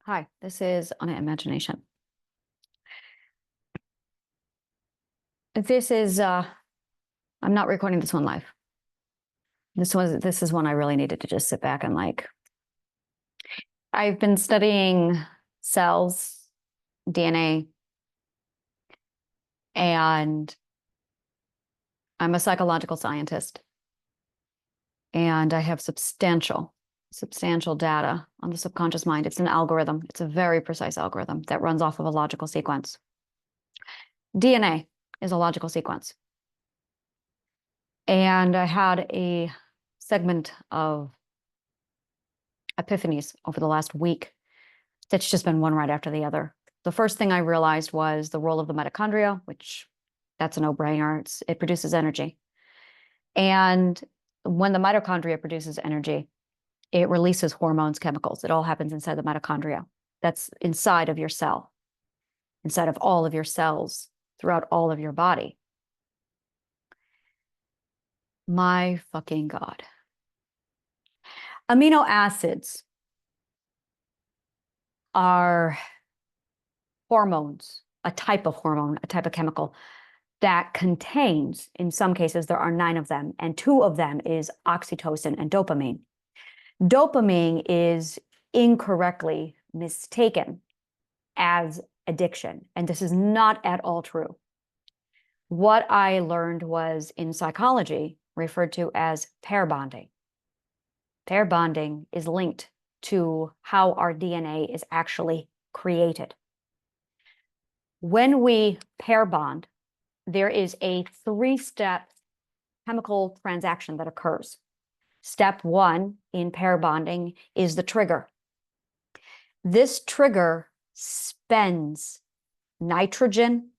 Hi, this is on Imagination. I'm not recording this one live. This is one I really needed to just sit back and I've been studying cells, DNA, and I'm a psychological scientist. And I have substantial data on the subconscious mind. It's an algorithm. It's a very precise algorithm that runs off of a logical sequence. DNA is a logical sequence. And I had a segment of epiphanies over the last week that's just been one right after the other. The first thing I realized was the role of the mitochondria, which that's a no-brainer. It produces energy. And when the mitochondria produces energy, it releases hormones, chemicals. It all happens inside the mitochondria. That's inside of your cell, inside of all of your cells, throughout all of your body. My fucking God. Amino acids are hormones, a type of hormone, a type of chemical that contains, in some cases, there are 9 of them, and 2 of them is oxytocin and dopamine. Dopamine is incorrectly mistaken as addiction, and this is not at all true. What I learned was in psychology referred to as pair bonding. Pair bonding is linked to how our DNA is actually created. When we pair bond, there is a 3-step chemical transaction that occurs. Step 1 in pair bonding is the trigger. This trigger spends nitrogen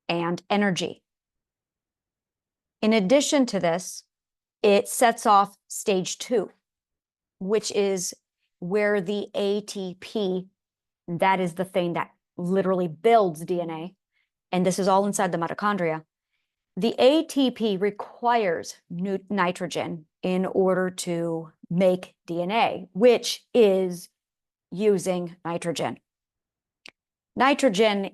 and energy. In addition to this, it sets off stage 2, which is where the ATP, that is the thing that literally builds DNA, and this is all inside the mitochondria. The ATP requires nitrogen in order to make DNA, which is using nitrogen. Nitrogen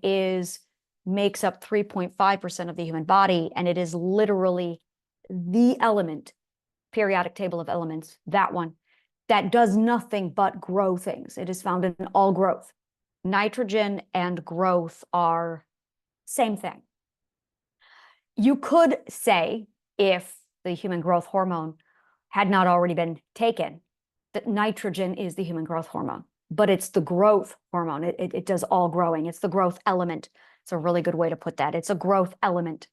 makes up 3.5% of the human body, and it is literally the element, periodic table of elements, that one, that does nothing but grow things. It is found in all growth. Nitrogen and growth are same thing. You could say, if the human growth hormone had not already been taken, that nitrogen is the human growth hormone, but it's the growth hormone. It does all growing. It's the growth element. It's a really good way to put that. It's a growth element.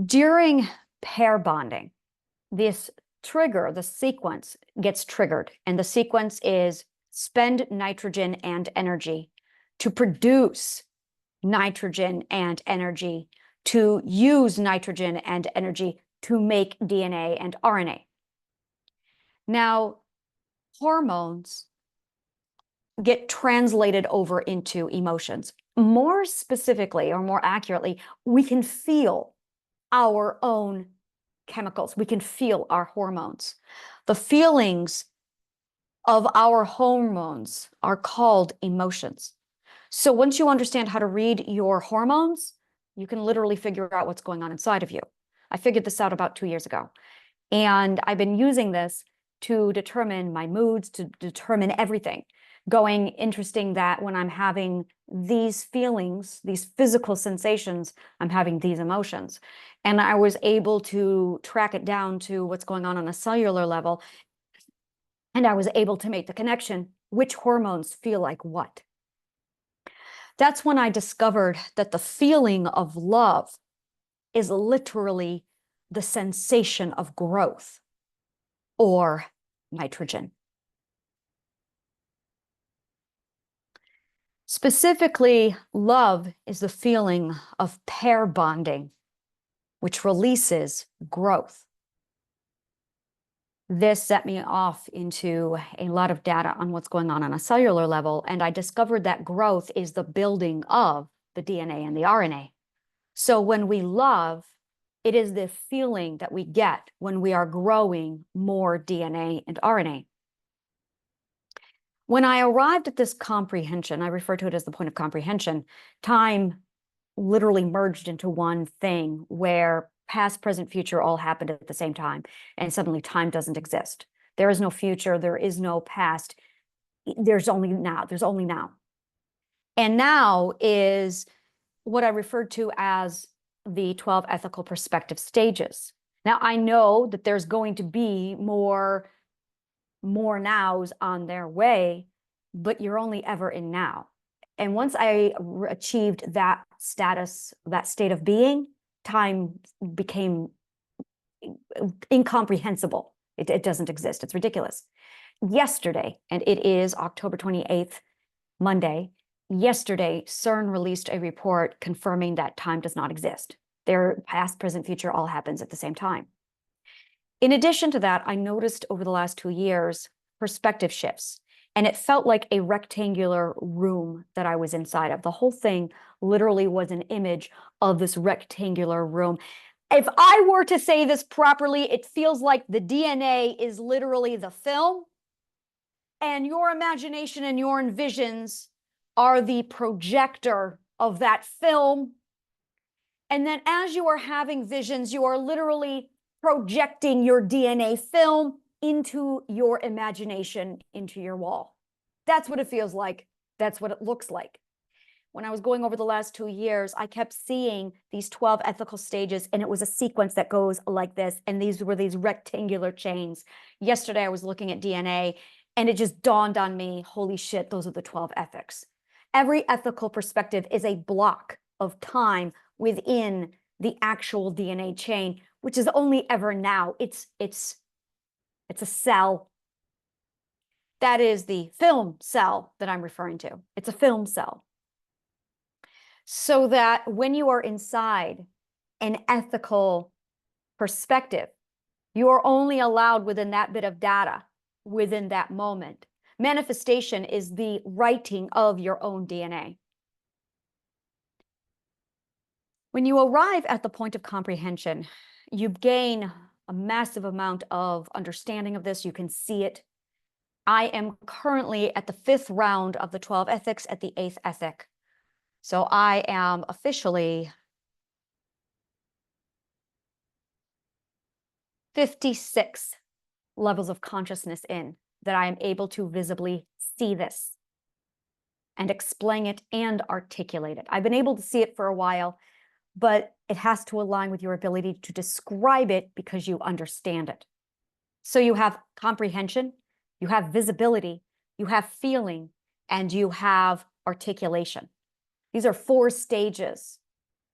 During pair bonding, this trigger, the sequence gets triggered, and the sequence is spend nitrogen and energy to produce nitrogen and energy, to use nitrogen and energy to make DNA and RNA. Now, hormones get translated over into emotions. More specifically, or more accurately, we can feel our own chemicals. We can feel our hormones. The feelings of our hormones are called emotions. So once you understand how to read your hormones, you can literally figure out what's going on inside of you. I figured this out about 2 years ago. And I've been using this to determine my moods, to determine everything. Interesting that when I'm having these feelings, these physical sensations, I'm having these emotions. And I was able to track it down to what's going on a cellular level. And I was able to make the connection, which hormones feel like what. That's when I discovered that the feeling of love is literally the sensation of growth, or nitrogen. Specifically, love is the feeling of pair bonding, which releases growth. This set me off into a lot of data on what's going on a cellular level, and I discovered that growth is the building of the DNA and the RNA. So when we love, it is the feeling that we get when we are growing more DNA and RNA. When I arrived at this comprehension, I refer to it as the point of comprehension, time literally merged into one thing where past, present, future all happened at the same time, and suddenly time doesn't exist. There is no future, there is no past, there's only now, there's only now. And now is what I referred to as the 12 ethical perspective stages. Now, I know that there's going to be more nows on their way, but you're only ever in now. And once I achieved that status, that state of being, time became incomprehensible. It doesn't exist. It's ridiculous. Yesterday, and it is October 28th, Monday, yesterday, CERN released a report confirming that time does not exist. Their past, present, future all happens at the same time. In addition to that, I noticed over the last 2 years perspective shifts, and it felt like a rectangular room that I was inside of. The whole thing literally was an image of this rectangular room. If I were to say this properly, it feels like the DNA is literally the film, and your imagination and your visions are the projector of that film. And then as you are having visions, you are literally projecting your DNA film into your imagination, into your wall. That's what it feels like. That's what it looks like. When I was going over the last 2 years, I kept seeing these 12 ethical stages, and it was a sequence that goes like this. And these were these rectangular chains. Yesterday, I was looking at DNA, and it just dawned on me, holy shit, those are the 12 ethics. Every ethical perspective is a block of time within the actual DNA chain, which is only ever now. It's a cell. That is the film cell that I'm referring to. It's a film cell. So that when you are inside an ethical perspective, you are only allowed within that bit of data, within that moment. Manifestation is the writing of your own DNA. When you arrive at the point of comprehension, you gain a massive amount of understanding of this. You can see it. I am currently at the 5th round of the 12 ethics, at the 8th ethic. So I am officially 56 levels of consciousness in, that I am able to visibly see this and explain it and articulate it. I've been able to see it for a while, but it has to align with your ability to describe it because you understand it. So you have comprehension, you have visibility, you have feeling, and you have articulation. These are 4 stages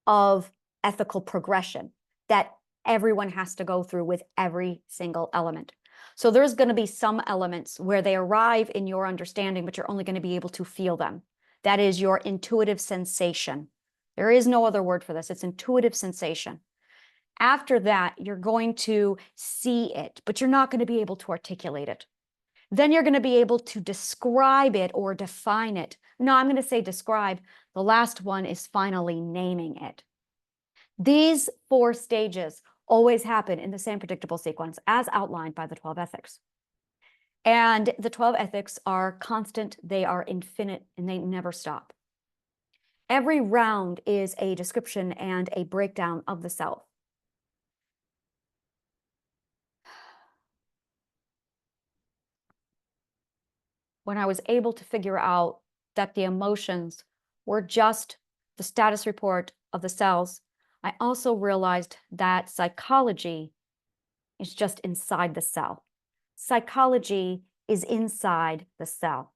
of ethical progression that everyone has to go through with every single element. So there's going to be some elements where they arrive in your understanding, but you're only going to be able to feel them. That is your intuitive sensation. There is no other word for this. It's intuitive sensation. After that, you're going to see it, but you're not going to be able to articulate it. Then you're going to be able to describe it or define it. No, I'm going to say describe. The last one is finally naming it. These 4 stages always happen in the same predictable sequence as outlined by the 12 ethics. And the 12 ethics are constant, they are infinite, and they never stop. Every round is a description and a breakdown of the self. When I was able to figure out that the emotions were just the status report of the cells, I also realized that psychology is just inside the cell. Psychology is inside the cell.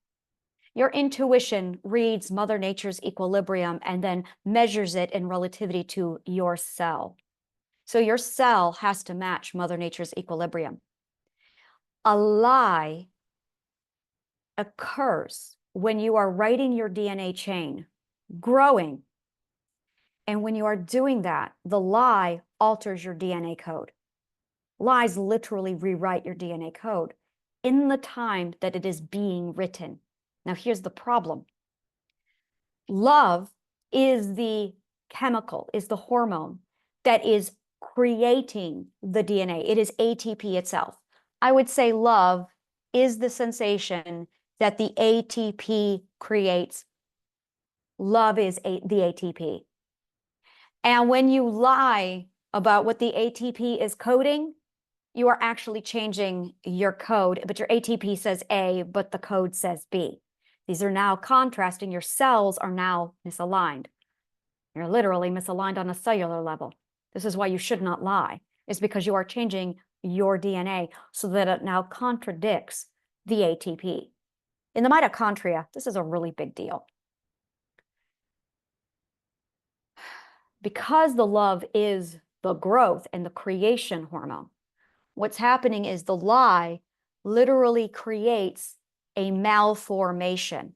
Your intuition reads Mother Nature's equilibrium and then measures it in relativity to your cell. So your cell has to match Mother Nature's equilibrium. A lie occurs when you are writing your DNA chain, growing. And when you are doing that, the lie alters your DNA code. Lies literally rewrite your DNA code in the time that it is being written. Now, here's the problem. Love is the chemical, is the hormone that is creating the DNA. It is ATP itself. I would say love is the sensation that the ATP creates. Love is the ATP. And when you lie about what the ATP is coding, you are actually changing your code, but your ATP says A, but the code says B. These are now contrasting. Your cells are now misaligned. You're literally misaligned on a cellular level. This is why you should not lie. It's because you are changing your DNA so that it now contradicts the ATP. In the mitochondria, this is a really big deal. Because the love is the growth and the creation hormone, what's happening is the lie literally creates a malformation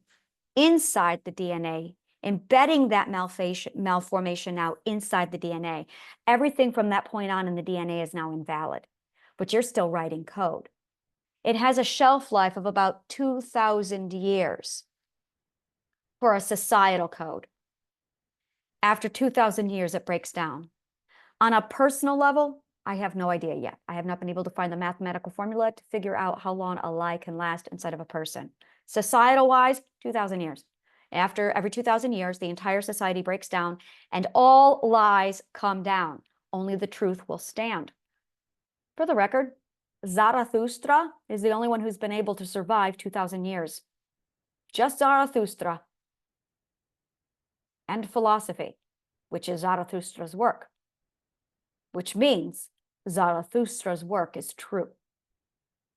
inside the DNA, embedding that malformation now inside the DNA. Everything from that point on in the DNA is now invalid, but you're still writing code. It has a shelf life of about 2,000 years for a societal code. After 2,000 years, it breaks down. On a personal level, I have no idea yet. I have not been able to find the mathematical formula to figure out how long a lie can last inside of a person. Societal-wise, 2,000 years. After every 2,000 years, the entire society breaks down and all lies come down. Only the truth will stand. For the record, Zarathustra is the only one who's been able to survive 2,000 years. Just Zarathustra. And philosophy, which is Zarathustra's work, which means Zarathustra's work is true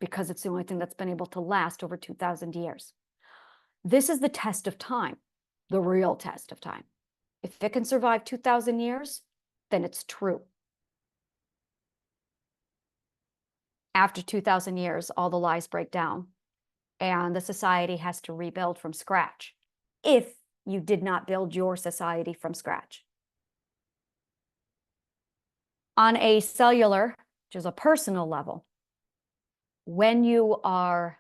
because it's the only thing that's been able to last over 2,000 years. This is the test of time, the real test of time. If it can survive 2,000 years, then it's true. After 2,000 years, all the lies break down and the society has to rebuild from scratch if you did not build your society from scratch. On a cellular, which is a personal level, when you are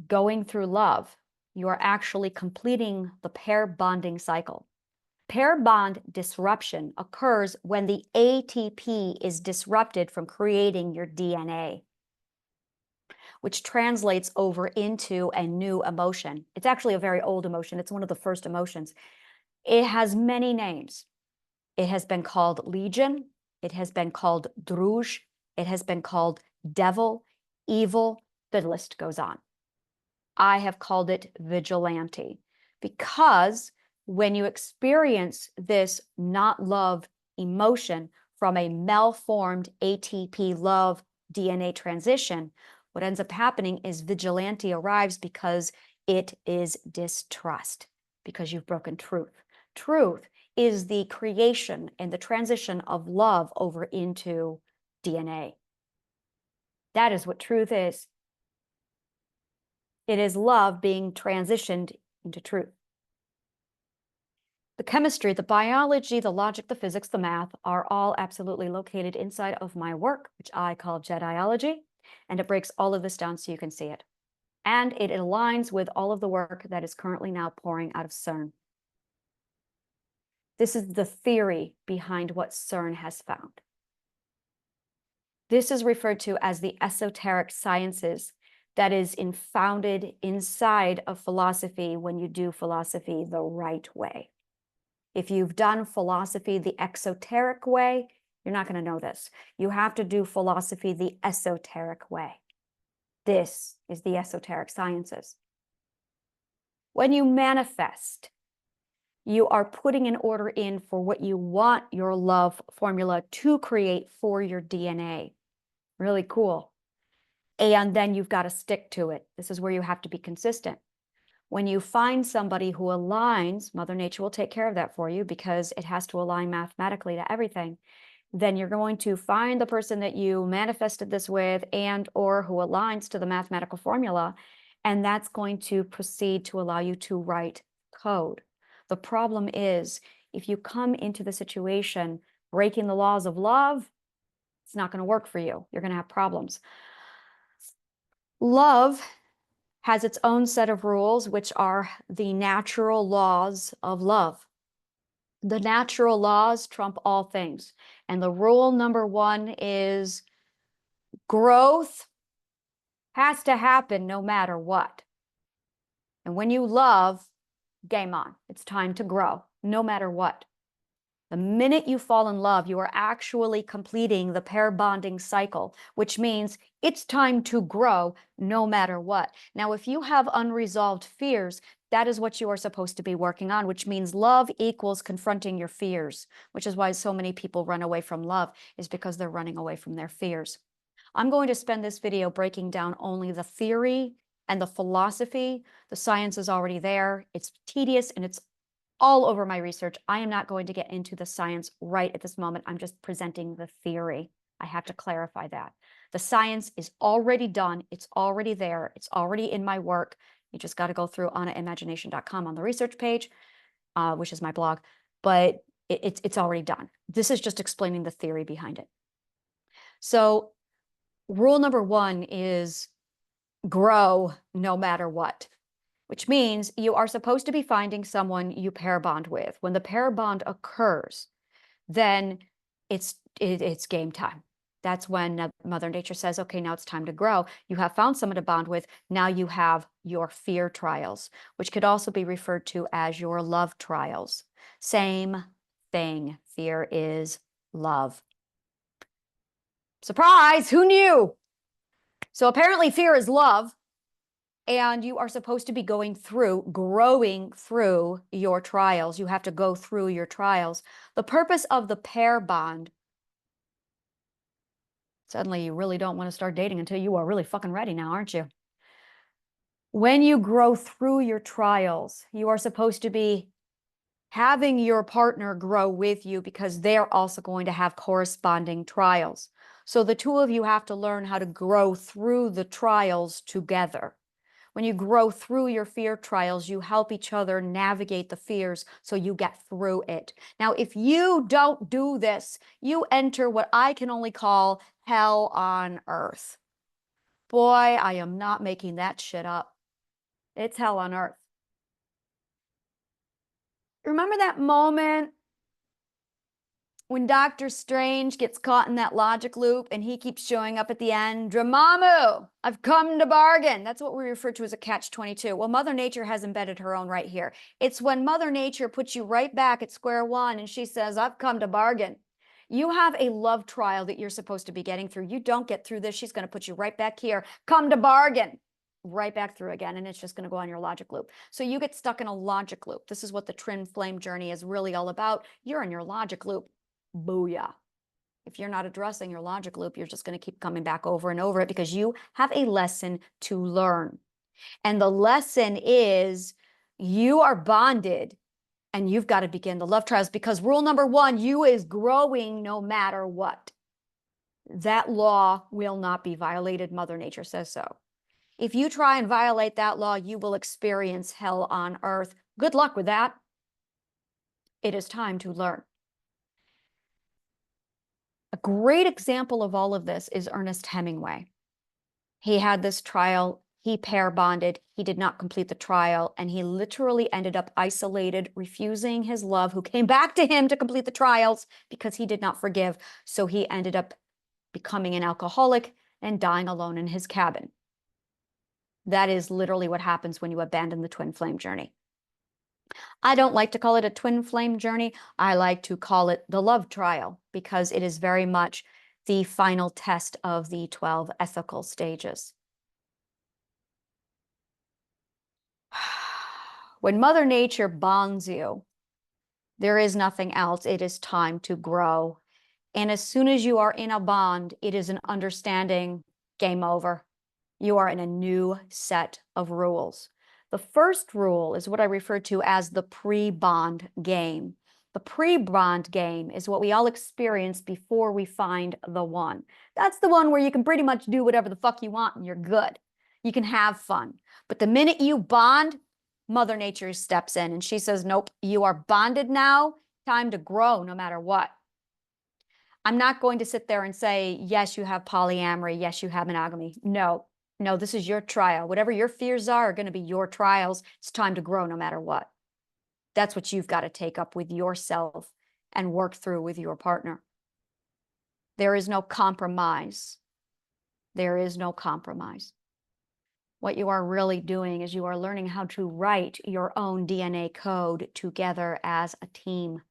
going through love, you are actually completing the pair bonding cycle. Pair bond disruption occurs when the ATP is disrupted from creating your DNA, which translates over into a new emotion. It's actually a very old emotion. It's one of the first emotions. It has many names. It has been called legion. It has been called druj. It has been called devil, evil. The list goes on. I have called it vigilante because when you experience this not love emotion from a malformed ATP love DNA transition, what ends up happening is vigilante arrives because it is distrust, because you've broken truth. Truth is the creation and the transition of love over into DNA. That is what truth is. It is love being transitioned into truth. The chemistry, the biology, the logic, the physics, the math are all absolutely located inside of my work, which I call Jediology, and it breaks all of this down so you can see it. And it aligns with all of the work that is currently now pouring out of CERN. This is the theory behind what CERN has found. This is referred to as the esoteric sciences that is founded inside of philosophy when you do philosophy the right way. If you've done philosophy the exoteric way, you're not going to know this. You have to do philosophy the esoteric way. This is the esoteric sciences. When you manifest, you are putting an order in for what you want your love formula to create for your DNA. Really cool. And then you've got to stick to it. This is where you have to be consistent. When you find somebody who aligns, Mother Nature will take care of that for you because it has to align mathematically to everything. Then you're going to find the person that you manifested this with and or who aligns to the mathematical formula, and that's going to proceed to allow you to write code. The problem is if you come into the situation breaking the laws of love, it's not going to work for you. You're going to have problems. Love has its own set of rules, which are the natural laws of love. The natural laws trump all things. And the rule number one is growth has to happen no matter what. And when you love, game on. It's time to grow, no matter what. The minute you fall in love, you are actually completing the pair bonding cycle, which means it's time to grow no matter what. Now, if you have unresolved fears, that is what you are supposed to be working on, which means love equals confronting your fears, which is why so many people run away from love, is because they're running away from their fears. I'm going to spend this video breaking down only the theory and the philosophy. The science is already there. It's tedious and it's all over my research. I am not going to get into the science right at this moment. I'm just presenting the theory. I have to clarify that. The science is already done. It's already there. It's already in my work. You just got to go through annaimagination.com on the research page, which is my blog, but it's already done. This is just explaining the theory behind it. So rule number 1 is grow no matter what, which means you are supposed to be finding someone you pair bond with. When the pair bond occurs, then it's game time. That's when Mother Nature says, okay, now it's time to grow. You have found someone to bond with. Now you have your fear trials, which could also be referred to as your love trials. Same thing. Fear is love. Surprise! Who knew? So apparently fear is love. And you are supposed to be growing through your trials. You have to go through your trials. The purpose of the pair bond, suddenly you really don't want to start dating until you are really fucking ready now, aren't you? When you grow through your trials, you are supposed to be having your partner grow with you because they're also going to have corresponding trials. So the two of you have to learn how to grow through the trials together. When you grow through your fear trials, you help each other navigate the fears so you get through it. Now, if you don't do this, you enter what I can only call hell on earth. Boy, I am not making that shit up. It's hell on earth. Remember that moment when Doctor Strange gets caught in that logic loop and he keeps showing up at the end? Dramamu, I've come to bargain. That's what we refer to as a catch-22. Well, Mother Nature has embedded her own right here. It's when Mother Nature puts you right back at square one and she says, I've come to bargain. You have a love trial that you're supposed to be getting through. You don't get through this, she's going to put you right back here. Come to bargain. Right back through again, and it's just going to go on your logic loop. So you get stuck in a logic loop. This is what the twin flame journey is really all about. You're in your logic loop. Booyah. If you're not addressing your logic loop, you're just going to keep coming back over and over it because you have a lesson to learn. And the lesson is you are bonded and you've got to begin the love trials because rule number 1, you is growing no matter what. That law will not be violated. Mother Nature says so. If you try and violate that law, you will experience hell on earth. Good luck with that. It is time to learn. A great example of all of this is Ernest Hemingway. He had this trial, he pair bonded, he did not complete the trial, and he literally ended up isolated, refusing his love, who came back to him to complete the trials because he did not forgive. So he ended up becoming an alcoholic and dying alone in his cabin. That is literally what happens when you abandon the twin flame journey. I don't like to call it a twin flame journey. I like to call it the love trial because it is very much the final test of the 12 ethical stages. When Mother Nature bonds you, there is nothing else. It is time to grow. And as soon as you are in a bond, it is an understanding, game over. You are in a new set of rules. The first rule is what I refer to as the pre-bond game. The pre-bond game is what we all experience before we find the one. That's the one where you can pretty much do whatever the fuck you want and you're good. You can have fun. But the minute you bond, Mother Nature steps in and she says, nope, you are bonded now. Time to grow no matter what. I'm not going to sit there and say, yes, you have polyamory. Yes, you have monogamy. No. No, this is your trial. Whatever your fears are going to be your trials. It's time to grow no matter what. That's what you've got to take up with yourself and work through with your partner. There is no compromise. There is no compromise. What you are really doing is you are learning how to write your own DNA code together as a team.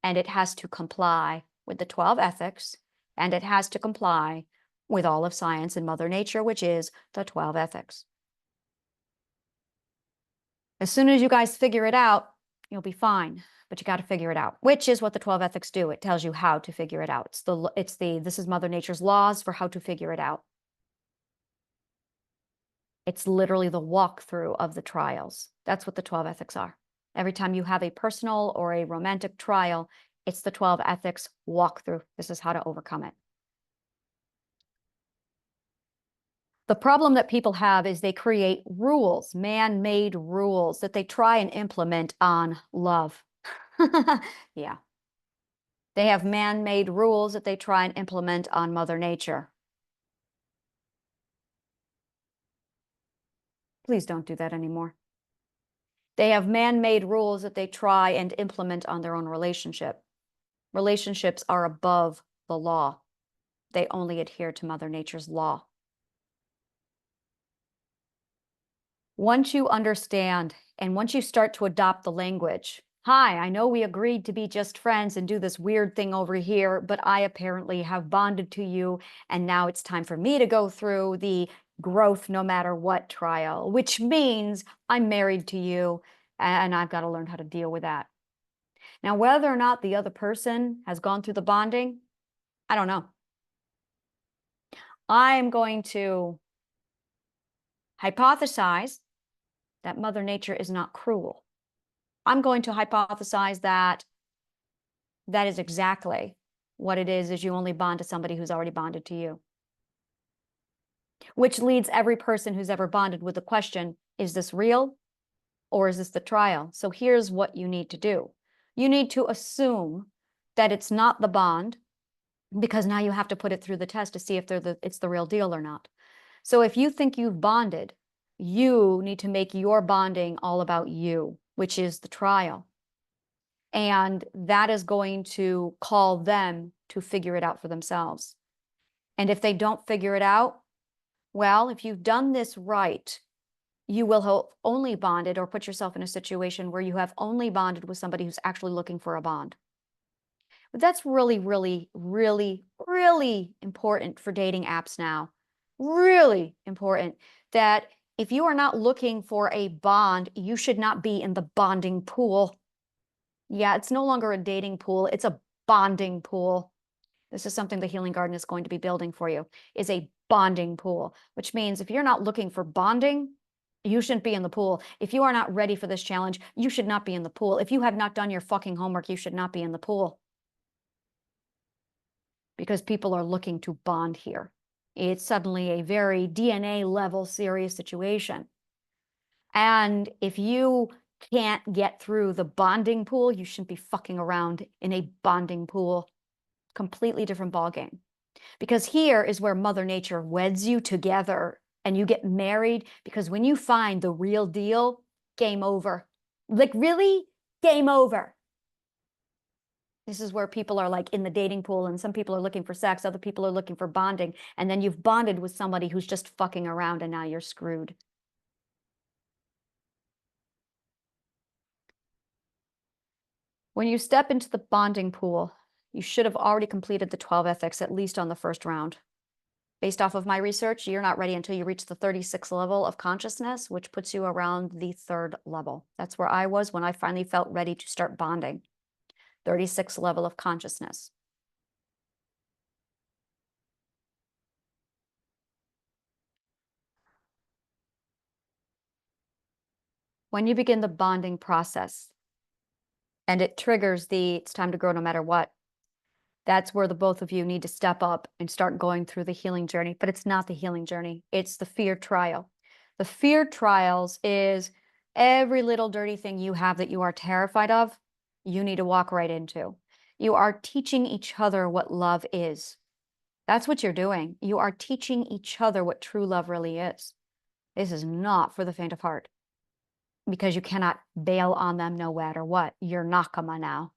And it has to comply with the 12 ethics, and it has to comply with all of science and Mother Nature, which is the 12 ethics. As soon as you guys figure it out, you'll be fine, but you got to figure it out, which is what the 12 ethics do. It tells you how to figure it out. This is Mother Nature's laws for how to figure it out. It's literally the walkthrough of the trials. That's what the 12 ethics are. Every time you have a personal or a romantic trial, it's the 12 ethics walkthrough. This is how to overcome it. The problem that people have is they create rules, man-made rules that they try and implement on love. Yeah. They have man-made rules that they try and implement on Mother Nature. Please don't do that anymore. They have man-made rules that they try and implement on their own relationship. Relationships are above the law. They only adhere to Mother Nature's law. Once you understand and once you start to adopt the language, hi, I know we agreed to be just friends and do this weird thing over here, but I apparently have bonded to you, and now it's time for me to go through the growth no matter what trial, which means I'm married to you, and I've got to learn how to deal with that. Now, whether or not the other person has gone through the bonding, I don't know. I'm going to hypothesize that Mother Nature is not cruel. I'm going to hypothesize that that is exactly what it is you only bond to somebody who's already bonded to you. Which leads every person who's ever bonded with the question, is this real or is this the trial? So here's what you need to do. You need to assume that it's not the bond, because now you have to put it through the test to see if it's the real deal or not. So if you think you've bonded, you need to make your bonding all about you, which is the trial. And that is going to call them to figure it out for themselves. And if they don't figure it out, well, if you've done this right, you will have only bonded or put yourself in a situation where you have only bonded with somebody who's actually looking for a bond. But that's really, really, really, really important for dating apps now. Really important that if you are not looking for a bond, you should not be in the bonding pool. Yeah, it's no longer a dating pool. It's a bonding pool. This is something the Healing Garden is going to be building for you, is a bonding pool, which means if you're not looking for bonding, you shouldn't be in the pool. If you are not ready for this challenge, you should not be in the pool. If you have not done your fucking homework, you should not be in the pool. Because people are looking to bond here. It's suddenly a very DNA level serious situation. And if you can't get through the bonding pool, you shouldn't be fucking around in a bonding pool. Completely different ballgame. Because here is where Mother Nature weds you together and you get married, because when you find the real deal, game over. Like, really? Game over. This is where people are like in the dating pool, and some people are looking for sex, other people are looking for bonding, and then you've bonded with somebody who's just fucking around and now you're screwed. When you step into the bonding pool, you should have already completed the 12 ethics, at least on the first round. Based off of my research, you're not ready until you reach the 36th level of consciousness, which puts you around the 3rd level. That's where I was when I finally felt ready to start bonding. 36th level of consciousness. When you begin the bonding process, and it triggers it's time to grow no matter what, that's where the both of you need to step up and start going through the healing journey. But it's not the healing journey. It's the fear trial. The fear trials is every little dirty thing you have that you are terrified of, you need to walk right into. You are teaching each other what love is. That's what you're doing. You are teaching each other what true love really is. This is not for the faint of heart, because you cannot bail on them no matter what. You're Nakama now.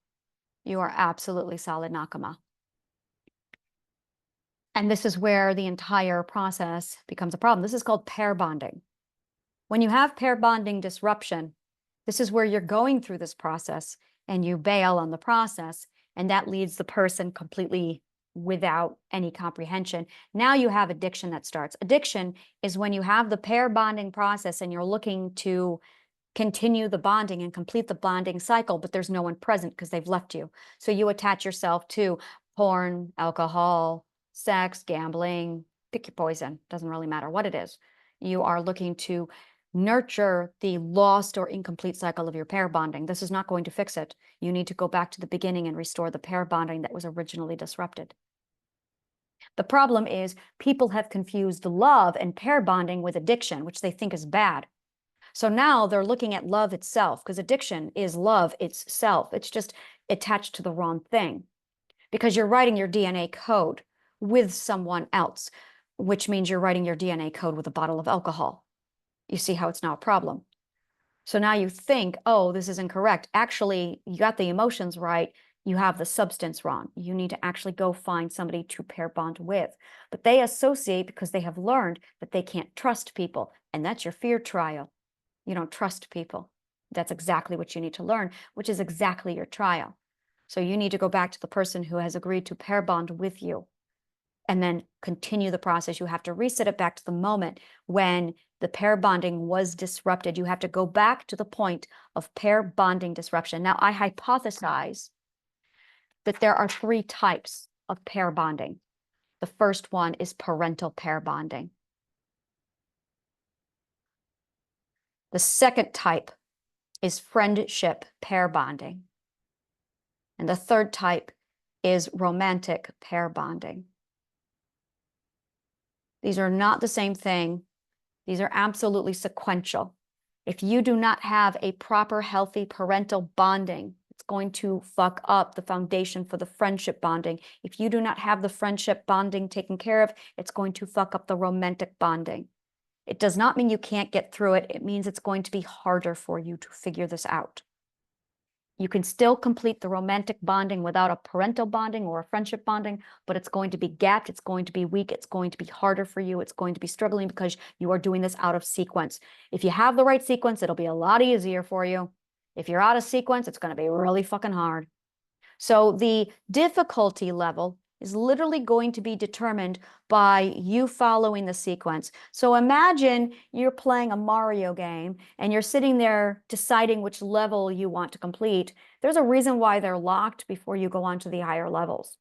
You are absolutely solid Nakama. And this is where the entire process becomes a problem. This is called pair bonding. When you have pair bonding disruption, this is where you're going through this process and you bail on the process, and that leaves the person completely without any comprehension. Now you have addiction that starts. Addiction is when you have the pair bonding process and you're looking to continue the bonding and complete the bonding cycle, but there's no one present because they've left you. So you attach yourself to porn, alcohol, sex, gambling, pick your poison, doesn't really matter what it is. You are looking to nurture the lost or incomplete cycle of your pair bonding. This is not going to fix it. You need to go back to the beginning and restore the pair bonding that was originally disrupted. The problem is people have confused love and pair bonding with addiction, which they think is bad. So now they're looking at love itself, because addiction is love itself. It's just attached to the wrong thing, because you're writing your DNA code with someone else, which means you're writing your DNA code with a bottle of alcohol. You see how it's now a problem. So now you think, oh, this is incorrect. Actually, you got the emotions right. You have the substance wrong. You need to actually go find somebody to pair bond with. But they associate because they have learned that they can't trust people. And that's your fear trial. You don't trust people. That's exactly what you need to learn, which is exactly your trial. So you need to go back to the person who has agreed to pair bond with you and then continue the process. You have to reset it back to the moment when the pair bonding was disrupted. You have to go back to the point of pair bonding disruption. Now, I hypothesize that there are 3 types of pair bonding. The first one is parental pair bonding. The second type is friendship pair bonding. And the third type is romantic pair bonding. These are not the same thing. These are absolutely sequential. If you do not have a proper, healthy parental bonding, it's going to fuck up the foundation for the friendship bonding. If you do not have the friendship bonding taken care of, it's going to fuck up the romantic bonding. It does not mean you can't get through it. It means it's going to be harder for you to figure this out. You can still complete the romantic bonding without a parental bonding or a friendship bonding, but it's going to be gapped, it's going to be weak, it's going to be harder for you, it's going to be struggling because you are doing this out of sequence. If you have the right sequence, it'll be a lot easier for you. If you're out of sequence, it's going to be really fucking hard. So the difficulty level is literally going to be determined by you following the sequence. So imagine you're playing a Mario game and you're sitting there deciding which level you want to complete. There's a reason why they're locked before you go on to the higher levels.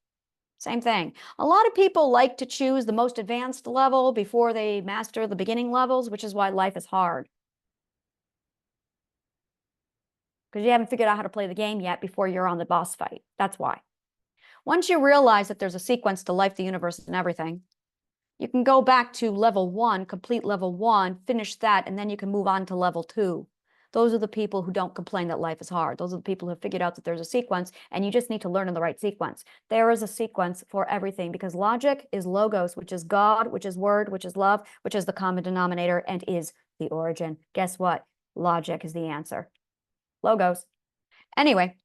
Same thing. A lot of people like to choose the most advanced level before they master the beginning levels, which is why life is hard. Because you haven't figured out how to play the game yet before you're on the boss fight. That's why. Once you realize that there's a sequence to life, the universe, and everything, you can go back to level 1, complete level 1, finish that, and then you can move on to level 2. Those are the people who don't complain that life is hard. Those are the people who have figured out that there's a sequence, and you just need to learn in the right sequence. There is a sequence for everything, because logic is logos, which is God, which is word, which is love, which is the common denominator, and is the origin. Guess what? Logic is the answer. Logos. Anyway.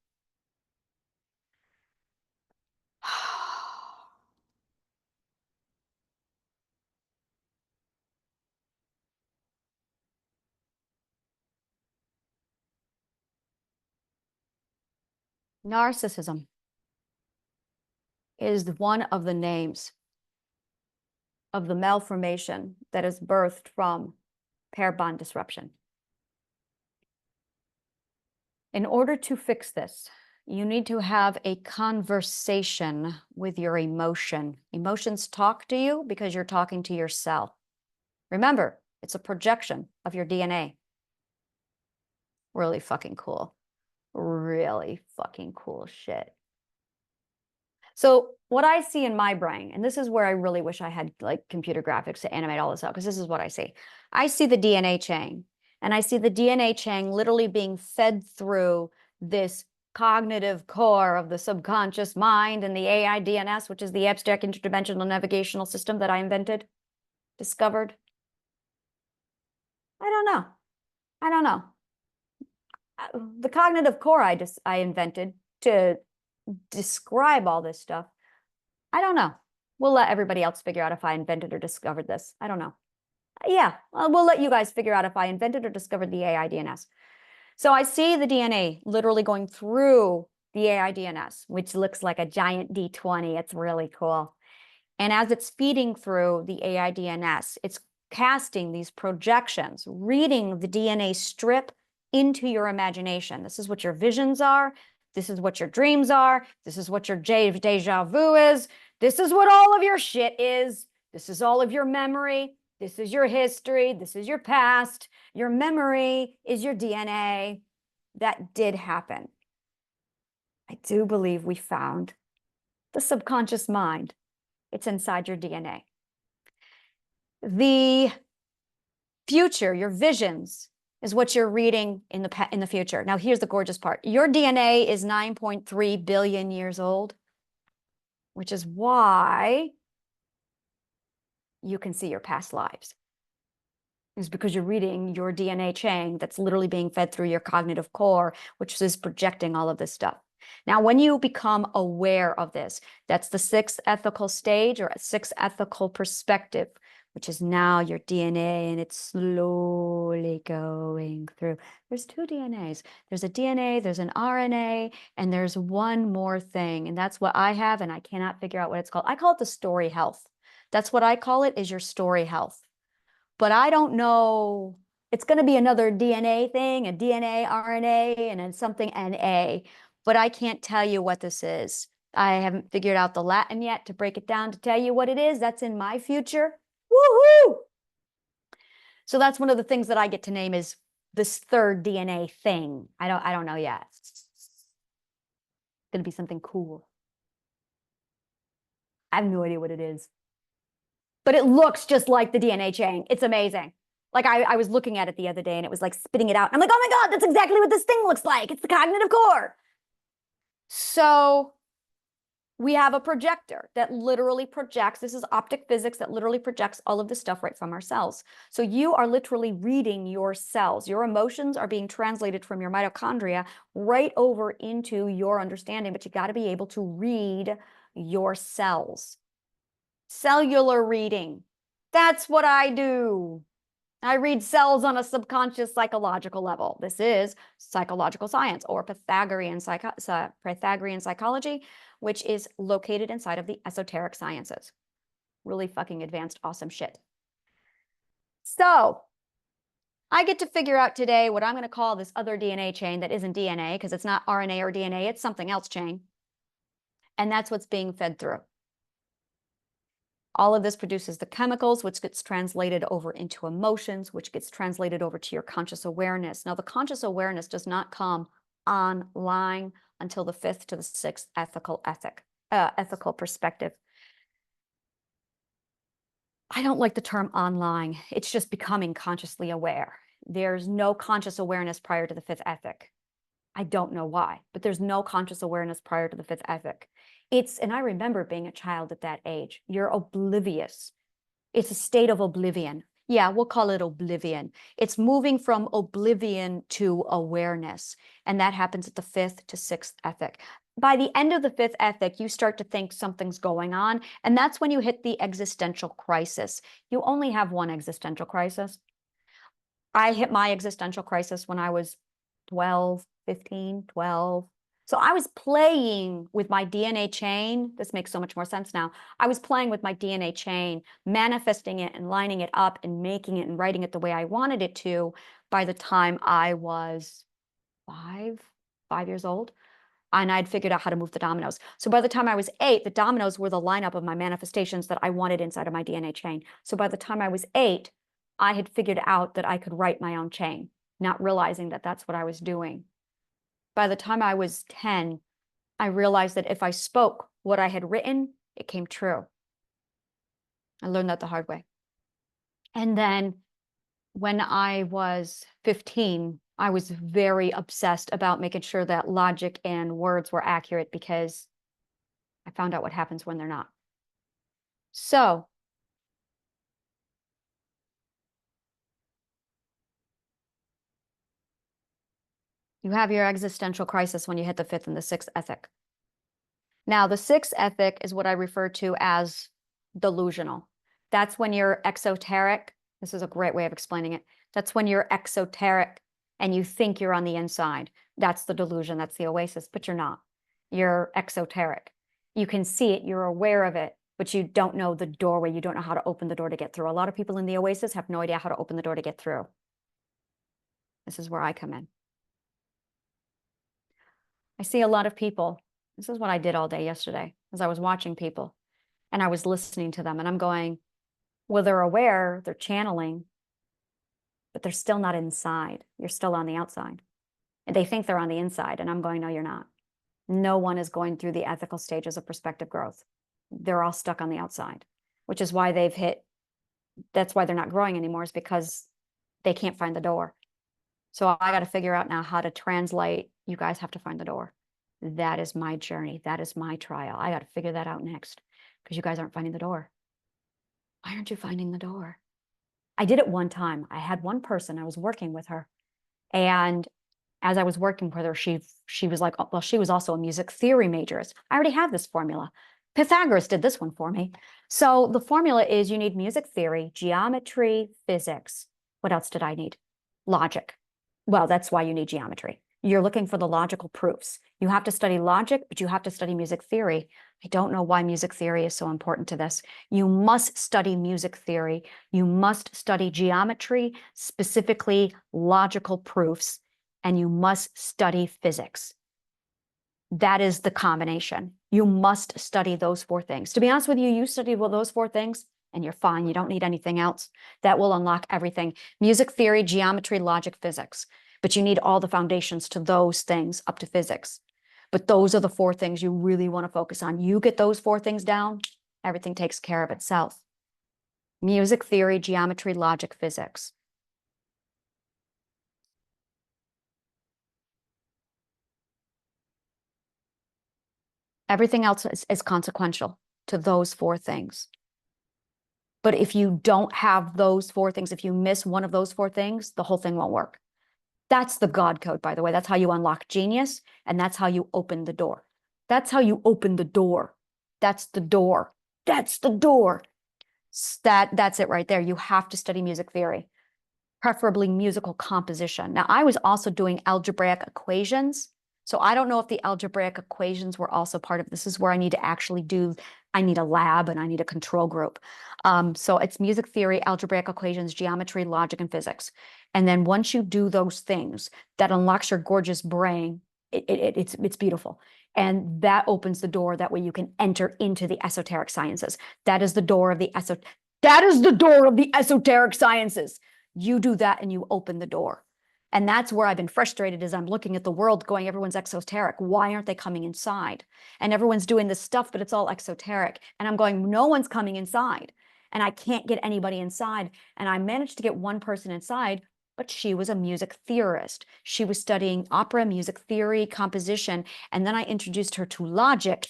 Narcissism is one of the names of the malformation that is birthed from pair bond disruption. In order to fix this, you need to have a conversation with your emotion. Emotions talk to you because you're talking to yourself. Remember, it's a projection of your DNA. Really fucking cool. Really fucking cool shit. So what I see in my brain, and this is where I really wish I had like computer graphics to animate all this out, because this is what I see. I see the DNA chain, and I see the DNA chain literally being fed through this cognitive core of the subconscious mind and the AIDNS, which is the abstract interdimensional navigational system that I invented, discovered. I don't know. I don't know. The cognitive core I invented to describe all this stuff, I don't know. We'll let everybody else figure out if I invented or discovered this. I don't know. Yeah, we'll let you guys figure out if I invented or discovered the AIDNS. So I see the DNA literally going through the AIDNS, which looks like a giant D20. It's really cool. And as it's feeding through the AIDNS, it's casting these projections, reading the DNA strip into your imagination. This is what your visions are. This is what your dreams are. This is what your deja vu is. This is what all of your shit is. This is all of your memory. This is your history. This is your past. Your memory is your DNA. That did happen. I do believe we found the subconscious mind. It's inside your DNA. The future, your visions, is what you're reading in the future. Now, here's the gorgeous part. Your DNA is 9.3 billion years old, which is why you can see your past lives. Is because you're reading your DNA chain that's literally being fed through your cognitive core, which is projecting all of this stuff. Now, when you become aware of this, that's the sixth ethical stage or sixth ethical perspective, which is now your DNA, and it's slowly going through. There's two DNAs. There's a DNA, there's an RNA, and there's one more thing, and that's what I have, and I cannot figure out what it's called. I call it the story health. That's what I call it, is your story health. But I don't know. It's going to be another DNA thing, a DNA, RNA, and then something NA. But I can't tell you what this is. I haven't figured out the Latin yet to break it down to tell you what it is. That's in my future. Woohoo! So that's one of the things that I get to name is this third DNA thing. I don't know yet. It's going to be something cool. I have no idea what it is. But it looks just like the DNA chain. It's amazing. Like I was looking at it the other day and it was like spitting it out. I'm like, oh my God, that's exactly what this thing looks like. It's the cognitive core. So we have a projector that literally projects. This is optic physics that literally projects all of this stuff right from our cells. So you are literally reading your cells. Your emotions are being translated from your mitochondria right over into your understanding, but you got to be able to read your cells. Cellular reading. That's what I do. I read cells on a subconscious psychological level. This is psychological science or Pythagorean psychology, which is located inside of the esoteric sciences. Really fucking advanced, awesome shit. So I get to figure out today what I'm going to call this other DNA chain that isn't DNA, because it's not RNA or DNA, it's something else chain. And that's what's being fed through. All of this produces the chemicals, which gets translated over into emotions, which gets translated over to your conscious awareness. Now, the conscious awareness does not come online until the fifth to the sixth ethical perspective. I don't like the term online. It's just becoming consciously aware. There's no conscious awareness prior to the fifth ethic. I don't know why, but there's no conscious awareness prior to the fifth ethic. And I remember being a child at that age. You're oblivious. It's a state of oblivion. Yeah, we'll call it oblivion. It's moving from oblivion to awareness. And that happens at the fifth to sixth ethic. By the end of the fifth ethic, you start to think something's going on. And that's when you hit the existential crisis. You only have one existential crisis. I hit my existential crisis when I was 12, 15, 12. So I was playing with my DNA chain. This makes so much more sense now. I was playing with my DNA chain, manifesting it and lining it up and making it and writing it the way I wanted it to by the time I was 5 years old. And I'd figured out how to move the dominoes. So by the time I was 8, the dominoes were the lineup of my manifestations that I wanted inside of my DNA chain. So by the time I was 8, I had figured out that I could write my own chain, not realizing that that's what I was doing. By the time I was 10, I realized that if I spoke what I had written, it came true. I learned that the hard way. And then when I was 15, I was very obsessed about making sure that logic and words were accurate because I found out what happens when they're not. So you have your existential crisis when you hit the fifth and the sixth ethic. Now, the sixth ethic is what I refer to as delusional. That's when you're exoteric. This is a great way of explaining it. That's when you're exoteric and you think you're on the inside. That's the delusion. That's the oasis, but you're not. You're exoteric. You can see it. You're aware of it, but you don't know the doorway. You don't know how to open the door to get through. A lot of people in the oasis have no idea how to open the door to get through. This is where I come in. I see a lot of people. This is what I did all day yesterday, as I was watching people and I was listening to them and I'm going, well, they're aware, they're channeling, but they're still not inside. You're still on the outside. And they think they're on the inside. And I'm going, no, you're not. No one is going through the ethical stages of perspective growth. They're all stuck on the outside, which is why they've hit, that's why they're not growing anymore, is because they can't find the door. So I got to figure out now how to translate. You guys have to find the door. That is my journey. That is my trial. I got to figure that out next because you guys aren't finding the door. Why aren't you finding the door? I did it one time. I had one person, I was working with her. And as I was working with her, she was like, oh, well, she was also a music theory major. I already have this formula. Pythagoras did this one for me. So the formula is you need music theory, geometry, physics. What else did I need? Logic. Well, that's why you need geometry. You're looking for the logical proofs. You have to study logic, but you have to study music theory. I don't know why music theory is so important to this. You must study music theory. You must study geometry, specifically logical proofs, and you must study physics. That is the combination. You must study those four things. To be honest with you, you study those four things and you're fine. You don't need anything else. That will unlock everything. Music theory, geometry, logic, physics. But you need all the foundations to those things up to physics. But those are the four things you really want to focus on. You get those four things down, everything takes care of itself. Music theory, geometry, logic, physics. Everything else is consequential to those four things. But if you don't have those four things, if you miss one of those four things, the whole thing won't work. That's the God code, by the way. That's how you unlock genius, and that's how you open the door. That's how you open the door. That's the door. That's the door. That's it right there. You have to study music theory, preferably musical composition. Now, I was also doing algebraic equations. So I don't know if the algebraic equations were also part of this. Is where I need to actually do, I need a lab and I need a control group. So it's music theory, algebraic equations, geometry, logic, and physics. And then once you do those things, that unlocks your gorgeous brain. It's beautiful. And that opens the door. That way you can enter into the esoteric sciences. That is the door of the esoteric sciences. You do that and you open the door. And that's where I've been frustrated as I'm looking at the world going, everyone's exoteric. Why aren't they coming inside? And everyone's doing this stuff, but it's all exoteric. And I'm going, no one's coming inside. And I can't get anybody inside. And I managed to get one person inside, but she was a music theorist. She was studying opera, music theory, composition. And then I introduced her to logic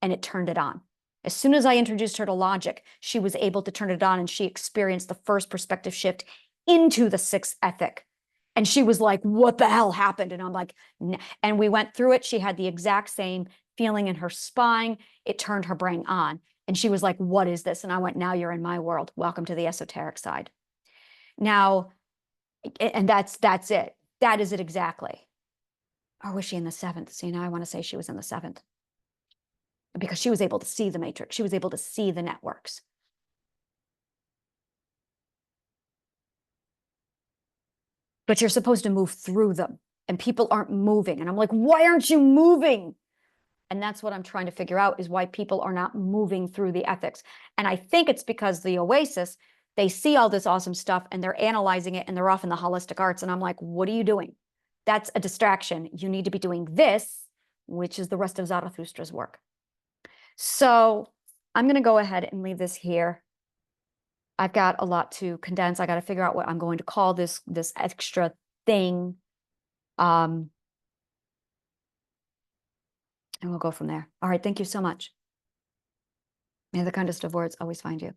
and it turned it on. As soon as I introduced her to logic, she was able to turn it on and she experienced the first perspective shift into the sixth ethic. And she was like, what the hell happened? And I'm like, nah. And we went through it. She had the exact same feeling in her spine. It turned her brain on. And she was like, what is this? And I went, now you're in my world. Welcome to the esoteric side. Now, and that's it. That is it exactly. Or was she in the seventh? See, now I want to say she was in the seventh. Because she was able to see the matrix. She was able to see the networks. But you're supposed to move through them. And people aren't moving. And I'm like, why aren't you moving? And that's what I'm trying to figure out is why people are not moving through the ethics. And I think it's because the Oasis, they see all this awesome stuff and they're analyzing it and they're off in the holistic arts. And I'm like, what are you doing? That's a distraction. You need to be doing this, which is the rest of Zarathustra's work. So I'm going to go ahead and leave this here. I've got a lot to condense. I got to figure out what I'm going to call this extra thing. And we'll go from there. All right. Thank you so much. May the kindest of words always find you.